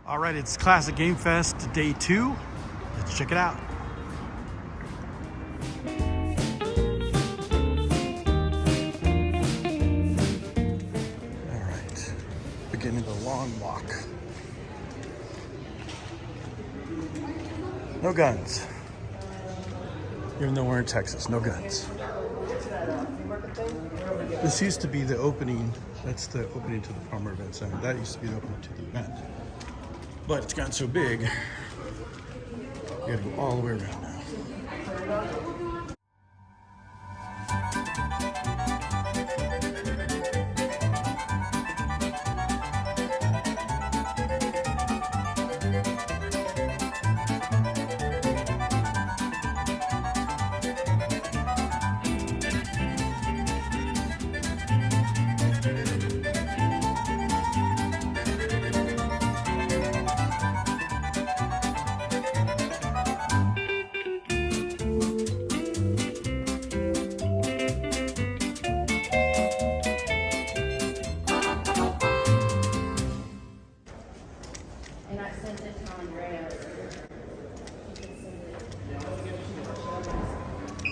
All right, it's Classic Game Fest day 2. Let's check it out. All right, beginning the long walk. No guns. Even though we're in Texas, no guns. This used to be the opening. That's the opening to the Farmer Event Center. That used to be the opening to the event. But it's gotten so big, you gotta go all the way around now.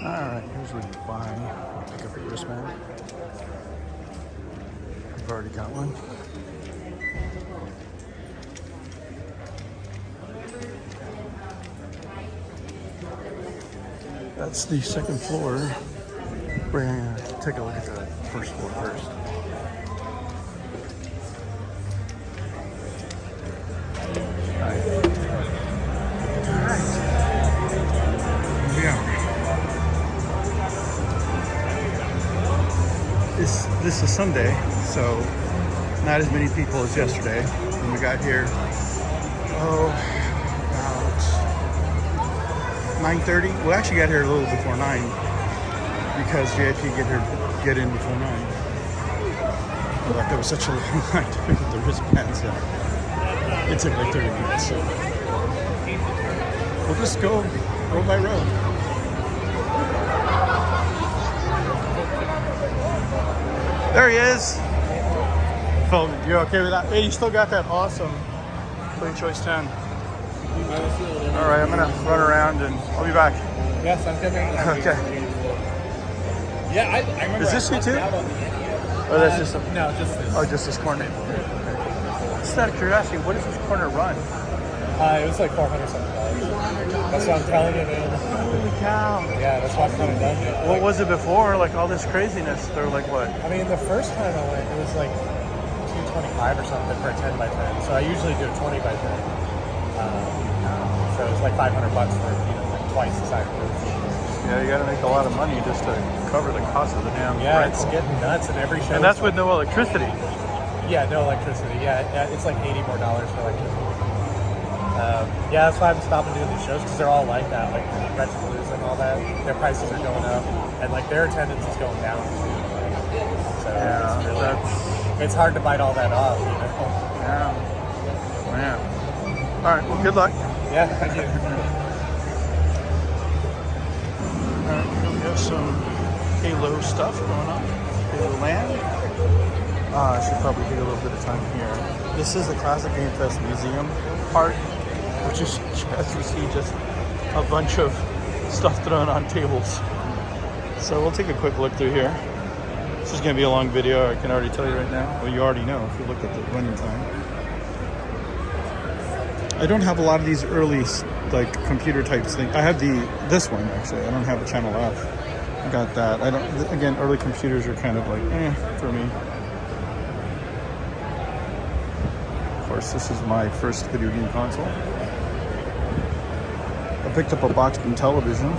Alright, here's where you buy, pick up your wristband. I've already got one. That's the second floor. We're gonna take a look at the first floor first. This is Sunday, so not as many people as yesterday. When we got here, about 9:30. We actually got here a little before 9 because VIP get in before 9. But there was such a long line to pick up the wristbands that it took like 30 minutes. So we'll just go row by row. There he is. Phil, you okay with that? Hey, you still got that awesome Clean Choice 10. All right, I'm gonna run around and I'll be back. Yeah, sounds good. Okay. Yeah, I remember. Is this you too? Or that's just no, just this. Oh, just this corner. Just out of curiosity, what does this corner run? It was like $400 something. That's what I'm telling you, man. Holy cow! Yeah, that's why I'm kind of done here. What was it before? Like all this craziness? They were like what? I mean, the first time I went, it was like $225 or something for a 10 by 10. So I usually do a 20 by 10. So it's like $500 for like twice the size of it. Yeah, you got to make a lot of money just to cover the cost of the damn. Yeah, rental. it's getting nuts in every show. And that's with no electricity. Yeah, no electricity. Yeah, it's like $80 more for electricity. Yeah, that's why I'm stopping doing these shows because they're all like that, like Retropalooza and all that. Their prices are going up, and like their attendance is going down too. So yeah, it's hard to bite all that off, you know. Yeah. Man. All right. Well, good luck. Yeah, thank you. All right, we have some Halo stuff going on. Halo Land. I should probably take a little bit of time here. This is the Classic Game Fest Museum part, which is, as you see, just a bunch of stuff thrown on tables. So we'll take a quick look through here. This is going to be a long video, I can already tell you right now. Well, you already know if you look at the running time. I don't have a lot of these early, like, computer types things. I have this one, actually. I don't have a Channel F. I got that. Again, early computers are kind of like, for me. Of course, this is my first video game console. I picked up a box-bin television,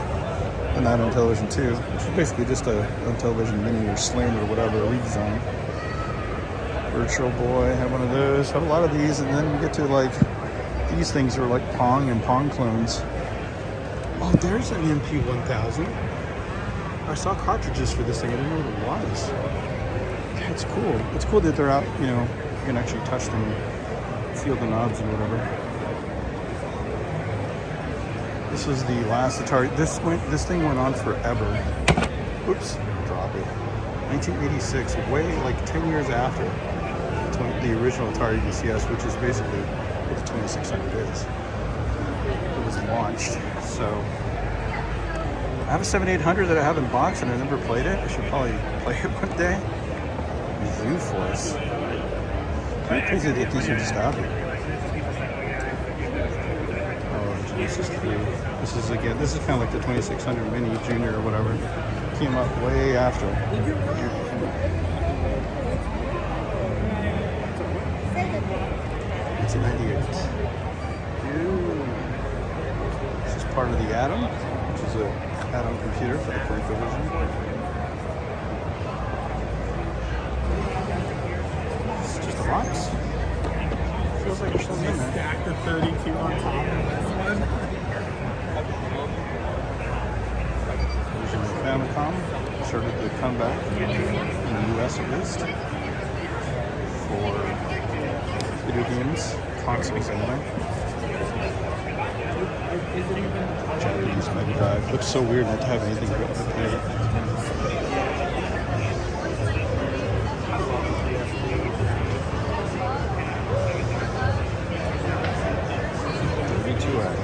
and that on television too, which is basically just a television mini or slim or whatever, a redesign. Virtual Boy, I have one of those. I have a lot of these, and then we get to like these things are like Pong and Pong clones. Oh, there's an MP1000. I saw cartridges for this thing. I didn't know what it was. Yeah, it's cool. It's cool that they're out. You know, you can actually touch them, feel the knobs or whatever. This was the last Atari. This thing went on forever. Oops, drop it. 1986, way like 10 years after the original Atari VCS, which is basically the 26 2600 is. It was launched. So I have a 7800 that I have in box and I never played it. I should probably play it one day. Zoo Force. Pretty crazy that these are just out here. Oh, Genesis 3. This is again, this is kind of like the 2600 Mini Junior or whatever. Came up way after. It's a 98. This is part of the Atom, which is a Atom computer for the ColecoVision. It's just a box. Feels like there's something in there. Stack the 32 on top of this one. Version of Famicom started the comeback in the US at least for video games, consoles anyway. Japanese Mega Drive. Looks so weird not to have anything to play it. V2X.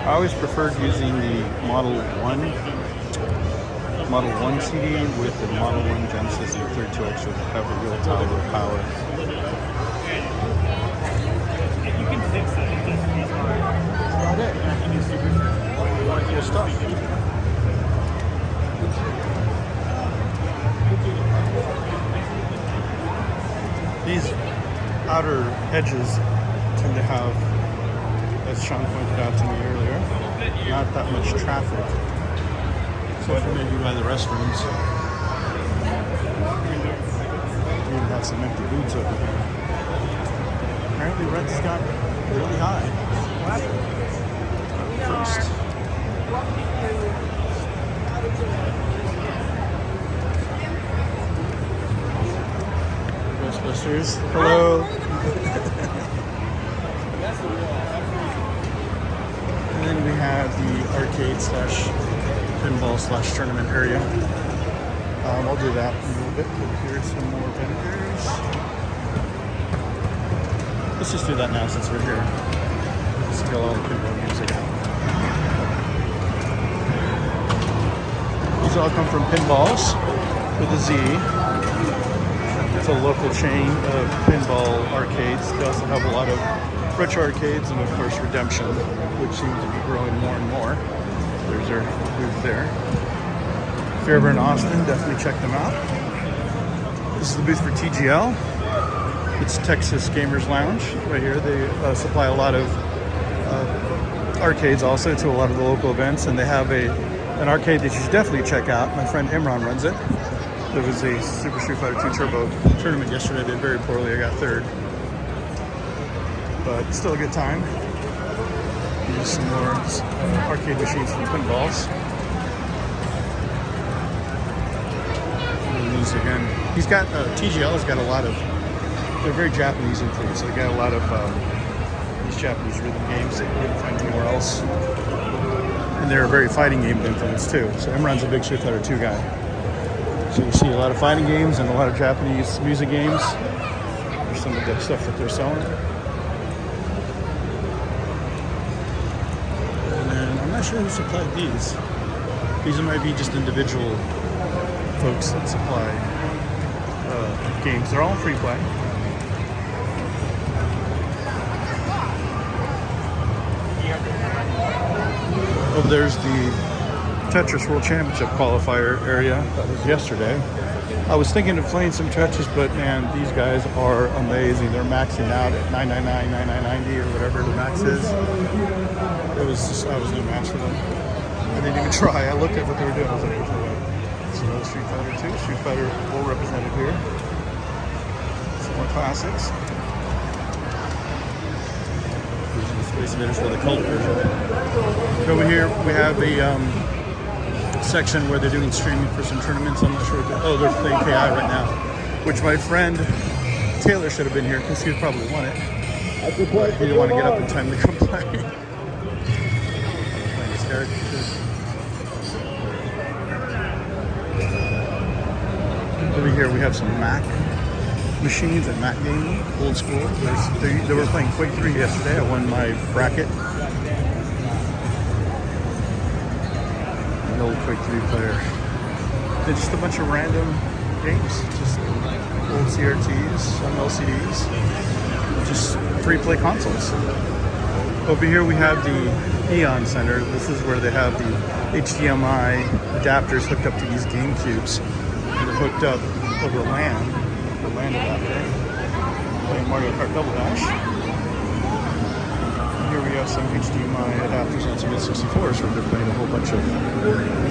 I always preferred using the Model 1 CD with the Model 1 Genesis and the 32X would have a real tower of power. You can fix it. That's about it. Cool stuff. These outer edges tend to have, as Sean pointed out to me earlier, not that much traffic. So for maybe by the restrooms, we got some empty booths over here. Apparently rents got really high. First. Ghostbusters. Hello. And then we have the arcade slash pinball slash tournament area. I'll do that in a little bit. Here's some more vendors. Let's just do that now since we're here. Let's kill all the pinball music out. These all come from Pinballs with a Z. It's a local chain of pinball arcades. They also have a lot of retro arcades and of course Redemption, which seems to be growing more and more. There's our booth there. If you're ever in Austin, definitely check them out. This is the booth for TGL. It's Texas Gamers Lounge right here. They supply a lot of arcades also to a lot of the local events, and they have an arcade that you should definitely check out. My friend Imran runs it. There was a Super Street Fighter 2 Turbo tournament yesterday. I did very poorly. I got third. But still a good time. Here's some more arcade machines from Pinballs. Again, he's got TGL has got a lot of. They're very Japanese influenced. So they got a lot of these Japanese rhythm games that you wouldn't find anywhere else. And they're a very fighting game influence too. So Imran's a big Street Fighter 2 guy. So you see a lot of fighting games and a lot of Japanese music games. There's some of the stuff that they're selling. And then I'm not sure who supplied these. These might be just individual folks that supply games. They're all free play. Oh, there's the Tetris World Championship qualifier area. That was yesterday. I was thinking of playing some Tetris, but man, these guys are amazing. They're maxing out at 999, 9990 or whatever the max is. It was just, I was no match for them. I didn't even try. I looked at what they were doing. I was like, there's no way. So another Street Fighter 2. Street Fighter well represented here. Some more classics. These are the Space Invaders for the cult version. Over here we have a section where they're doing streaming for some tournaments. I'm not sure. Oh, they're playing KI right now, which my friend Taylor should have been here because he would probably won it. But he didn't want to get up in time to come play. Playing his characters. Over here we have some Mac machines at Mac Game, old school. They were playing Quake 3 yesterday. I won my bracket. An old Quake 3 player. They're just a bunch of random games. Just old CRTs, some LCDs. Just free-play consoles. Over here we have the Eon Center. This is where they have the HDMI adapters hooked up to these GameCubes. They're hooked up over LAN, the LAN adapter. Playing Mario Kart Double Dash. Here we have some HDMI adapters on some N64s where they're playing a whole bunch of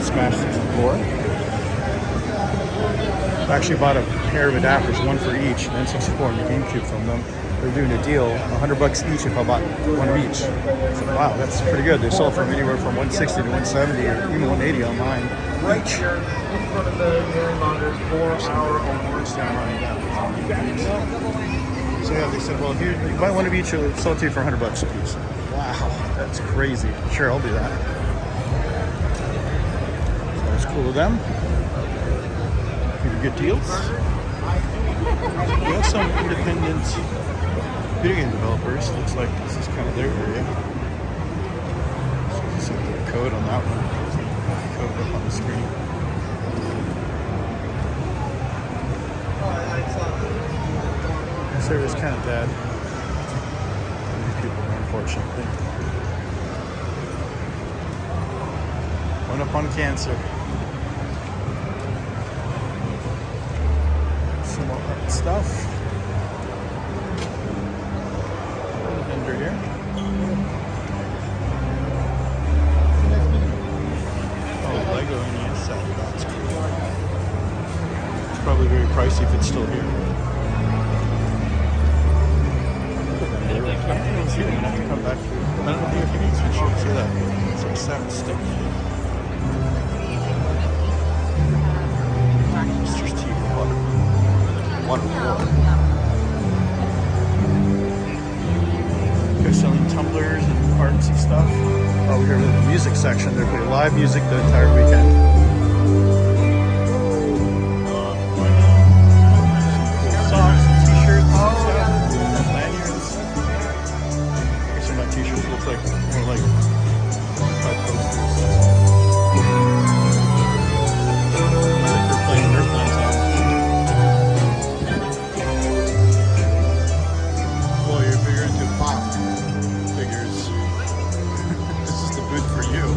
Smash 64. I actually bought a pair of adapters, one for each, an N64 and the GameCube from them. They're doing a deal, $100 each if I bought one of each. So, wow, that's pretty good. They sell from anywhere from $160 to $170 or even $180 online. Right here in front of the hearing monitors for our awards ceremony. So yeah, they said, well, here, you buy one of each, it'll sell it to you for $100 a piece. Wow, that's crazy. Sure, I'll do that. So that's cool of them. Pretty good deals. We have some independent video game developers. Looks like this is kind of their area. So you see the code on that one. Code up on the screen. This area is kind of dead. Many people, unfortunately. One up on cancer. Some more art stuff. Vendor here. Oh, Lego NES set. That's cool. It's probably very pricey if it's still here. I don't see them. I have to come back through. I don't know if you need to see that. It's like 7 stick. Mr. Steve Water War. They're selling tumblers and artsy stuff. Oh, we're here with the music section. They're playing live music the entire weekend. Some cool socks and t-shirts and stuff. And lanyards. I guess they're not t-shirts. It looks like more like posters. Like they're playing Earthline songs. Well, if you're into pop figures, this is the booth for you.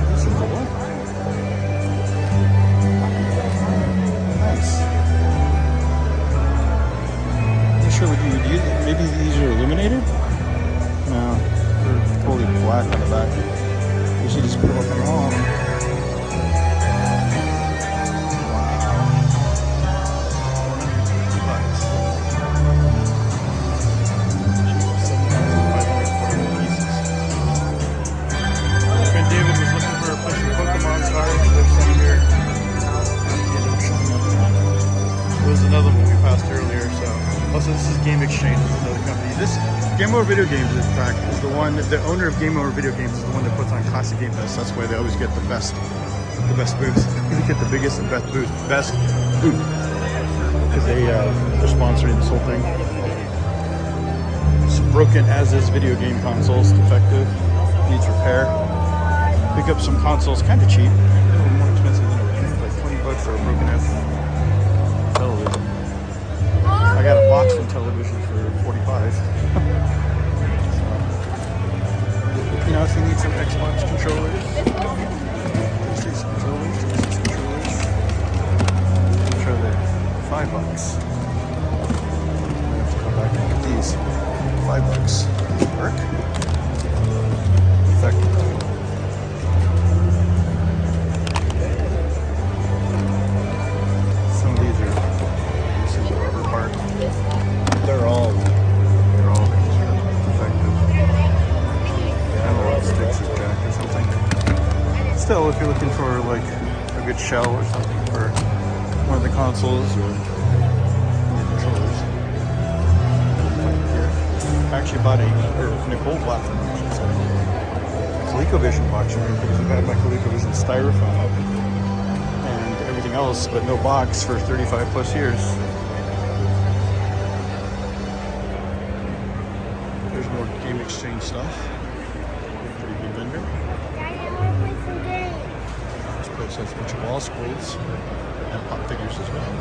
This is the one. Nice. Not sure what you would use. Maybe these are illuminated? No, they're totally black on the back. You should just put them on. Another one we passed earlier, so also this is Game Exchange, this is another company. This Game Over Video Games, in fact, is the one, the owner of Game Over Video Games is the one that puts on Classic Game Fest. That's why they always get the best booths. They get the biggest and best booth, because they're sponsoring this whole thing. It's broken as is video game consoles, defective, needs repair. Pick up some consoles, kind of cheap, a little more expensive than original, like $20 for a broken ass television. I got a box-in television for $45. So, you know, if you need some Xbox controllers, PlayStation controllers, I'm sure they're $5. I have to come back and get these. $5. Work? Effective. They're all defective. Analog sticks is jacked or something. Still, if you're looking for like a good shell or something for one of the consoles or the controllers. I actually bought Nicole bought from me. ColecoVision box because we've had my ColecoVision styrofoam and everything everything else, but no box for 35 plus years. There's more game exchange stuff. Pretty good vendor. Daddy, I want to play some games. This place has a bunch of wall scrolls and pop figures as well.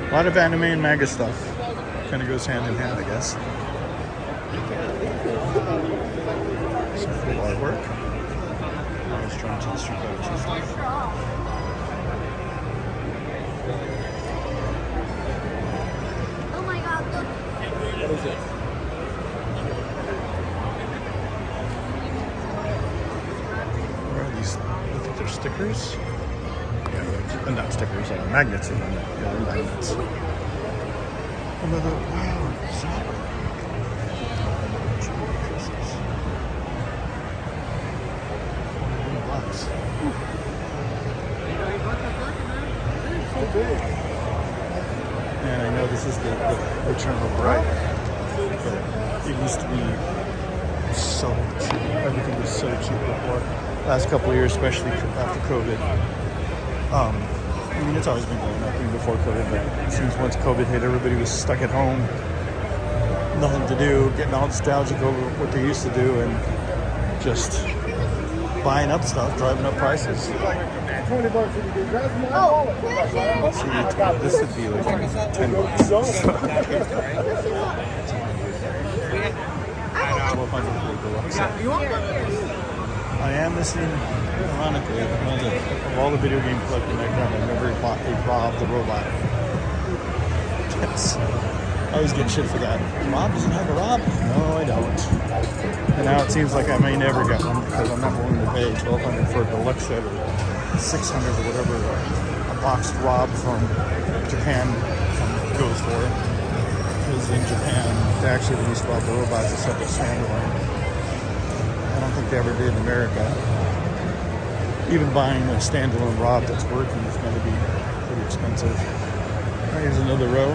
A lot of anime and manga stuff. Kind of goes hand in hand, I guess. Some cool artwork. Nice drawings and street colors and stuff. Oh my God, look. What is it? Where are these? I think they're stickers. Yeah, not stickers, like magnets. Yeah, they're magnets. Another, wow, Zapper. And I know this is the Return of the Bride, but it used to be so cheap. Everything was so cheap before. Last couple of years, especially after COVID. I mean, it's always been going up even before COVID, but it seems once COVID hit, everybody was stuck at home, nothing to do, getting all nostalgic over what they used to do, and just buying up stuff, driving up prices. Oh, where's See, this would be like $10. I am missing, ironically, of all the video game collecting I've done, I've never bought a Rob the Robot. That's, I always get shit for that. Rob doesn't have a Rob? No, I don't. And now it seems like I may never get one because I'm not willing to pay $1,200 for a deluxe set or $600 or whatever a boxed Rob from Japan goes for. Because in Japan, they actually released Rob the Robot as a separate standalone. I don't think they ever did in America. Even buying a standalone Rob that's working is going to be pretty expensive. Here's another row.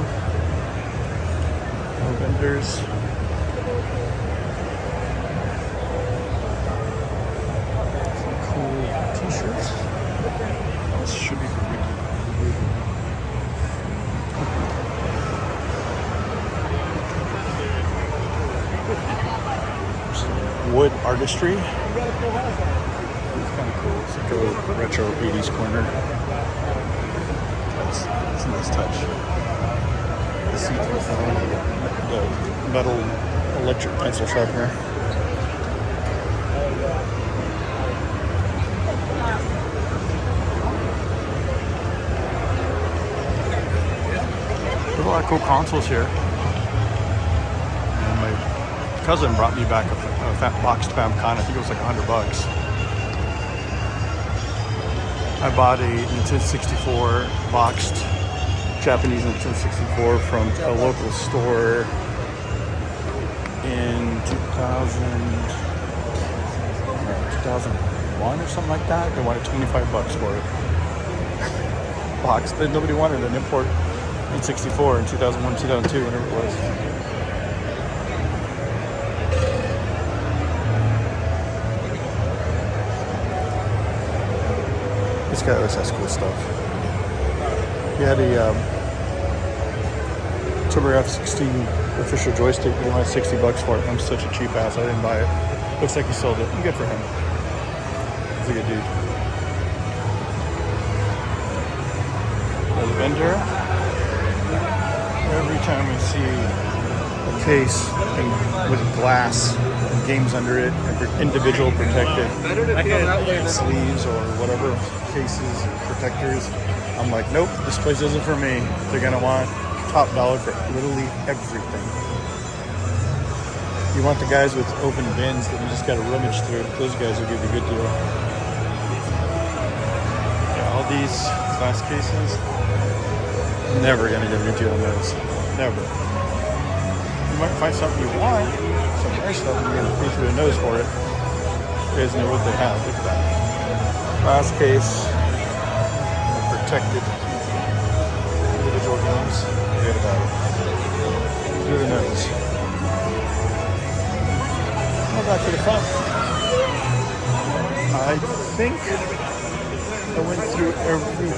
More vendors. Some cool t-shirts. This should be for Ricky. Wood artistry. It's kind of cool. It's like a retro 80s corner. That's a nice touch. The seat for the metal electric pencil sharpener. There's a lot of cool consoles here. And my cousin brought me back a boxed Famicom. I think it was like $100. I bought a Nintendo 64 boxed Japanese Nintendo 64 from a local store in 2001 or something like that. They wanted $25 for it. Boxed. Nobody wanted an import N64 in 2001, 2002, whatever it was. This guy always has cool stuff. He had a TurboGrafx 16 official joystick. He wanted $60 for it. I'm such a cheap ass. I didn't buy it. Looks like he sold it. Good for him. He's a good dude. Another vendor. Every time I see a case with glass and games under it, individual protected sleeves or whatever cases, protectors, I'm like, nope, this place isn't for me. They're gonna want top dollar for literally everything. You want the guys with open bins that you just gotta rummage through. Those guys will give you a good deal. Yeah, all these glass cases, never gonna get a good deal on those. Never. You might find something you want, some nice stuff, and you're gonna pay through the nose for it. You guys know what they have. Look at that. Glass case, protected individual games. Forget about it. Through the nose. Go back to the front. I think a I went through everything,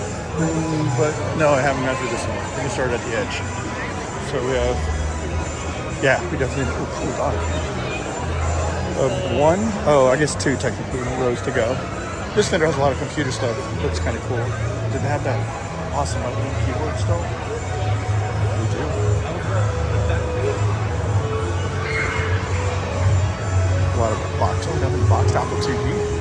but no, I haven't gone through this one. We started at the edge. So we have, yeah, we definitely, oh, cool dog. I guess two technically rows to go. This vendor has a lot of computer stuff. Looks kind of cool. Did they have that awesome lightning keyboard still? We do. A lot of box. Oh, another boxed Apple TV.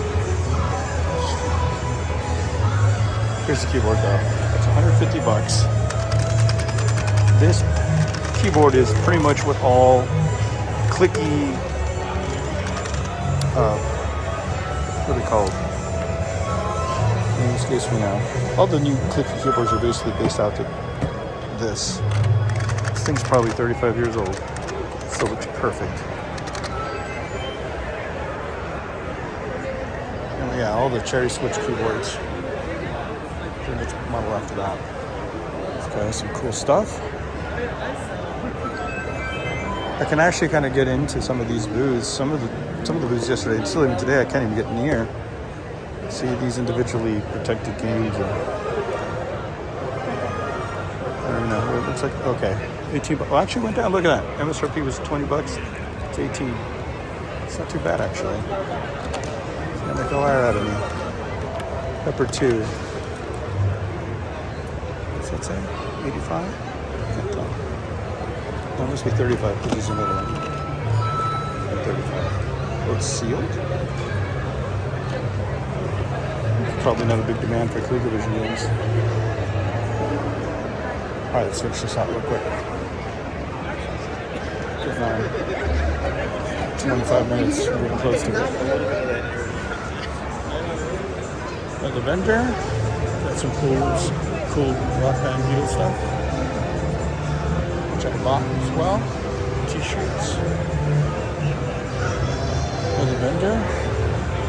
Here's the keyboard though. That's $150. This keyboard is pretty much what all clicky, what are they called? Escapes me now. All the new clicky keyboards are basically based out to this. This thing's probably 35 years old. Still looks perfect. And yeah, all the cherry switch keyboards. Pretty much model after that. This guy has some cool stuff. I can actually kind of get into some of these booths. Some of the booths yesterday, and still even today, I can't even get near. See these individually protected games. I don't know. It looks like, okay, 18 bucks. Well, actually went down. Look at that. MSRP was 20 bucks. It's 18. It's not too bad, actually. It's gonna make a liar out of me. Pepper 2. What's that say? 85? Can't tell. No, it must be 35 because there's another one. 35. Oh, it's sealed? Probably not a big demand for ColecoVision games. Alright, let's switch this out real quick. 25 minutes, we're getting close to it. Another vendor. Got some cool rock band Beatles stuff. Check a box as well. T-shirts. Another vendor.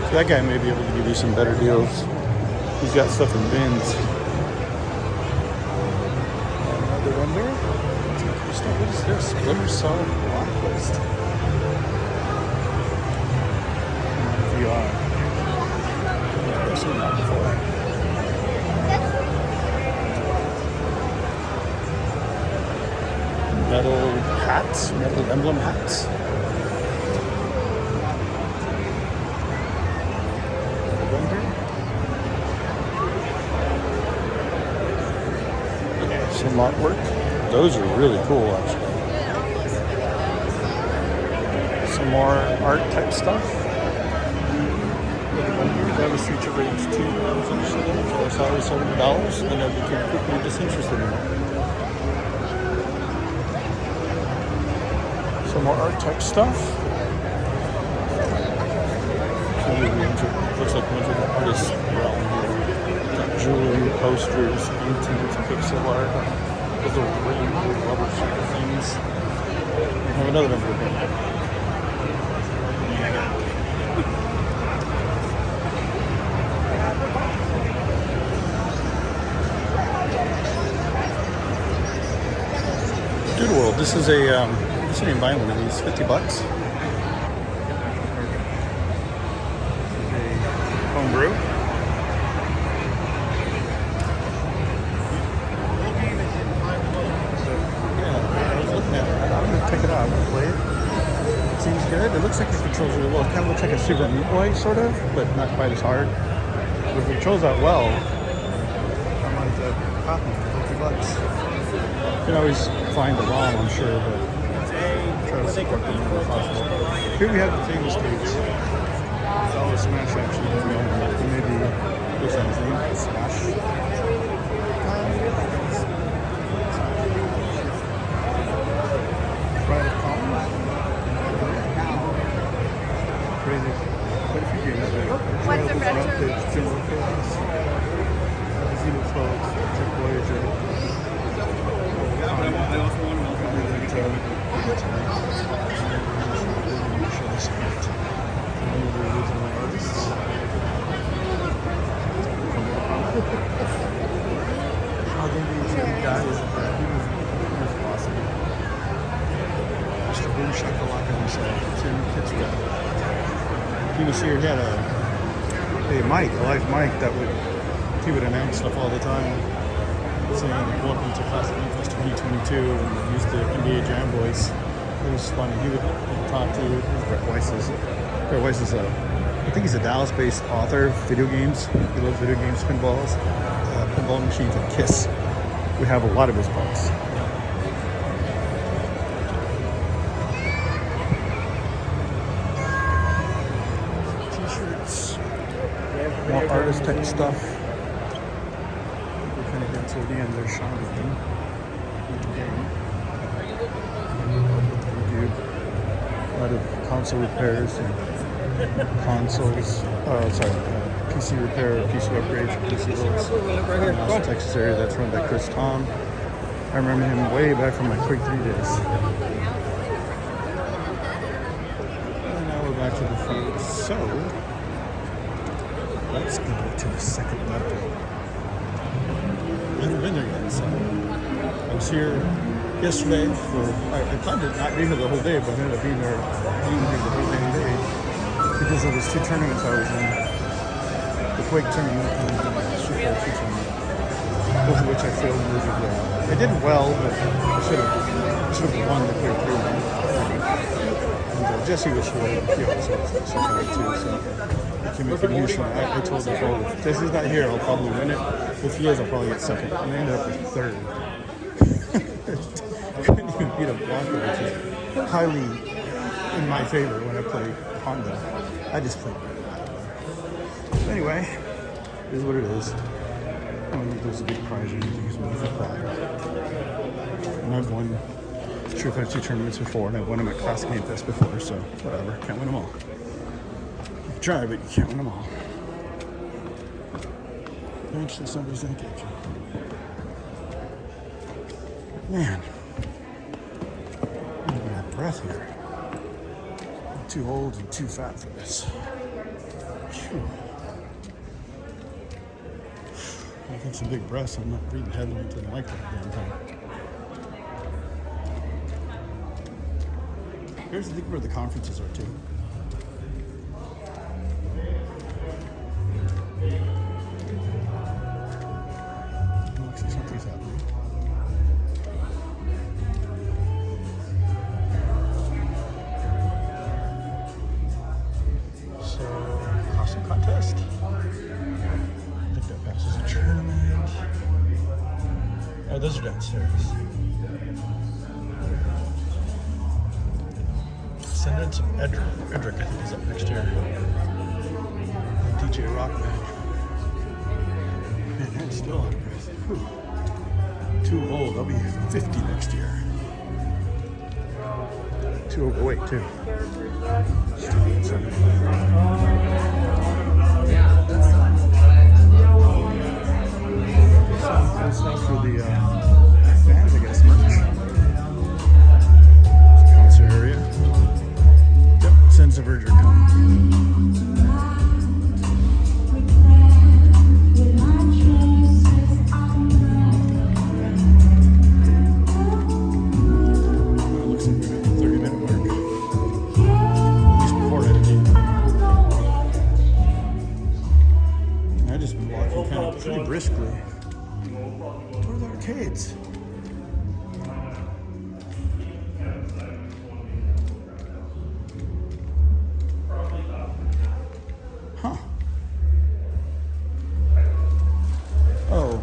So that guy may be able to give you some better deals. He's got stuff in bins. Another vendor. What is this? Glimmer Cell Blacklist. VR. I've seen that before. Metal hats, metal emblem hats. Some artwork. Those are really cool, actually. Some more art type stuff. That was Future Rage 2 I was interested in until I saw it was $70, and I became quickly disinterested in it. Some more art type stuff. Looks like much of the artist realm here. Got jewelry, posters, paintings, pixel art, those little really cool rubber things. We have another one for the Doodle World. This is a, I shouldn't even buy one of these. 50 bucks. Homebrew. Check it out. I'm gonna play it. It seems good. It looks like it controls really well. It kind of looks like a Super Meat Boy, sort of, but not quite as hard. But if it controls that well, I might copy for 50 bucks. You can always find the ROM, I'm sure, but try to support them if possible. Here we have the famous case. It's all the Smash action going on. Maybe what's that his name? Smash. Crazy. Quite a few games there. What's the retro? Xenophobes, Check Voyager. I also want to know. How they these guys, he was awesome. Mr. Boom Shakalaka himself, Tim Kitzrow. He was here, he had a mic, a live mic that would he would announce stuff all the time, saying "Welcome to Classic Game Fest 2022," and use the NBA Jam voice. It was funny. He would talk to Brett Weiss's. Brett Weiss is I think he's a Dallas-based author of video games. He loves video games, pinballs, pinball machines, and Kiss. We have a lot of his books. T-shirts, more artist type stuff. We're kind of getting to the end there, Sean. A lot of console repairs and PC repair, PC upgrades, PC builds. In Austin, Texas area that's run by Chris Tom. I remember him way back from my Quick 3 days. And now we're back to the field. So let's go to the second level. I haven't been there yet, so I was here yesterday I planned to not be here the whole day, but I ended up being here the whole damn day because there was 2 tournaments I was in. The Quake tournament and the Street Fighter 2 tournament, both of which I failed miserably. I did well, but I should have won the Quake 3 one. And Jesse was here, he also was too, so I can make it usual. I told the girl, if Jesse's not here, I'll probably win it. If he is, I'll probably get second. And I ended up with third. Couldn't even beat a Blanco, which is highly in my favor when I play Honda. I just play. Anyway, it is what it is. I don't think there's a big prize or anything, it's money for pride. And I've won Street Fighter 2 tournaments before, and I've won them at Classic Game Fest before, so whatever, can't win them all. You can try, but you can't win them all. Eventually somebody's gonna catch you. Man, I'm gonna have breath here. I'm too old and too fat for this. Phew. I got some big breaths. I'm not breathing heavily into the mic that damn time. Here's the thing where the conferences are too. Looks like something's happening. So, costume contest. I think that passes a tournament. Oh, those are downstairs. Descendants of Edric, I think, is up next year. DJ Rockman. Man, that's still out of breath. Whew. Too old. I'll be 50 next year. Too overweight, too. Stupid. Stuff for the fans, I guess, merch. Concert area. Yep, Sins of Edric come. Looks like we're at the 30-minute mark. At least before editing. I've just been walking kind of pretty briskly. Where are the arcades? Huh. Oh,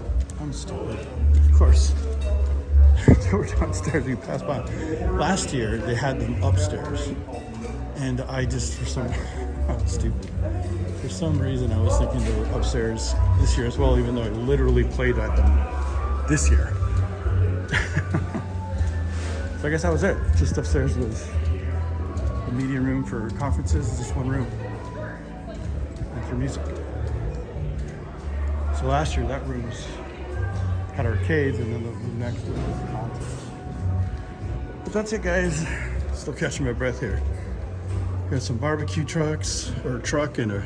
I'm stupid. Of course. They were downstairs, we passed by. Last year, they had them upstairs. And I just, I'm stupid. For some reason, I was thinking they were upstairs this year as well, even though I literally played at them this year. So I guess that was it. Just upstairs was the media room for conferences, just one room. And for music. So last year, that room had arcades, and then the room next to it was the concerts. But that's it, guys. Still catching my breath here. Got some barbecue trucks, or a truck and a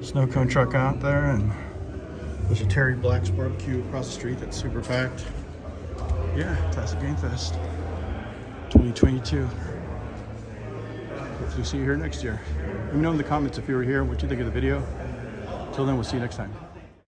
snow cone truck out there, and there's a Terry Black's barbecue across the street that's super packed. Yeah, Classic Game Fest 2022. Hopefully see you here next year. Let me know in the comments if you were here, what you think of the video. Till then, we'll see you next time.